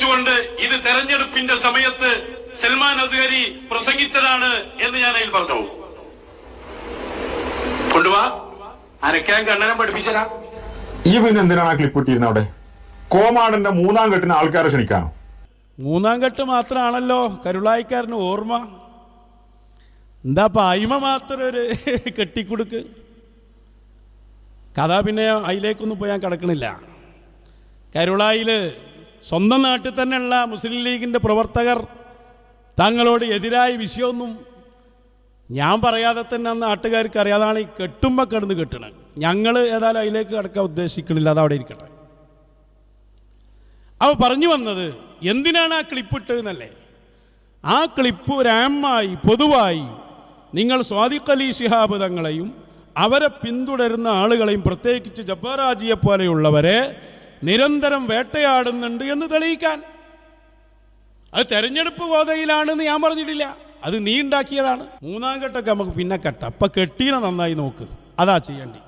വെച്ചുകൊണ്ട് ഇത് തെരഞ്ഞെടുപ്പിന്റെ സമയത്ത് സൽമാൻ അസ്ഹരി പ്രസംഗിച്ചതാണ് എന്ന് ഞാൻ അതിൽ പറഞ്ഞു. കൊണ്ടുവാ, അരക്കാൻ കണ്ണനം പഠിപ്പിച്ചരാ. ഈ പിന്നെ എന്തിനാണ് ആ ക്ലിപ്പ് ഇട്ടിരുന്നത് അവിടെ? കോമാടന്റെ 3-ാം കെട്ടിന് ആൾക്കാരെ ക്ഷണിക്കാനോ? 3-ാം കെട്ട് മാത്രമാണല്ലോ കരുളായിക്കാരന് ഓർമ്മ. എന്താ അയിമ മാത്രം ഒരു കെട്ടിക്കൊടുക്ക് കഥ. പിന്നെ അതിലേക്കൊന്നും പോയി ഞാൻ കിടക്കണില്ല. കരുളായിൽ സ്വന്തം നാട്ടിൽ തന്നെയുള്ള മുസ്ലിം ലീഗിൻ്റെ പ്രവർത്തകർ തങ്ങളോട് എതിരായ വിഷയമൊന്നും ഞാൻ പറയാതെ തന്നെ അന്ന് നാട്ടുകാർക്ക് അറിയാതാണ് ഈ കെട്ടുമ്പോൾ കിടന്ന് കെട്ടണത്. ഞങ്ങൾ ഏതായാലും അതിലേക്ക് കിടക്കാൻ ഉദ്ദേശിക്കണില്ല, അതവിടെ ഇരിക്കട്ടെ. അവ പറഞ്ഞു വന്നത് എന്തിനാണ് ആ ക്ലിപ്പ് ഇട്ടതെന്നല്ലേ. ആ ക്ലിപ്പ് ഒരു ആമായി പൊതുവായി നിങ്ങൾ സ്വാദിഖ് അലി ശിഹാബ് തങ്ങളെയും അവരെ പിന്തുടരുന്ന ആളുകളെയും പ്രത്യേകിച്ച് ജബ്ബാർ ഹാജിയെ പോലെയുള്ളവരെ നിരന്തരം വേട്ടയാടുന്നുണ്ട് എന്ന് തെളിയിക്കാൻ. അത് തെരഞ്ഞെടുപ്പ് ഗോതയിലാണെന്ന് ഞാൻ പറഞ്ഞിട്ടില്ല, അത് നീ ഉണ്ടാക്കിയതാണ്. 3-ാം കെട്ടൊക്കെ നമുക്ക് പിന്നെ കെട്ടാം. അപ്പം കെട്ടീനെ നന്നായി നോക്ക്, അതാ ചെയ്യേണ്ടി.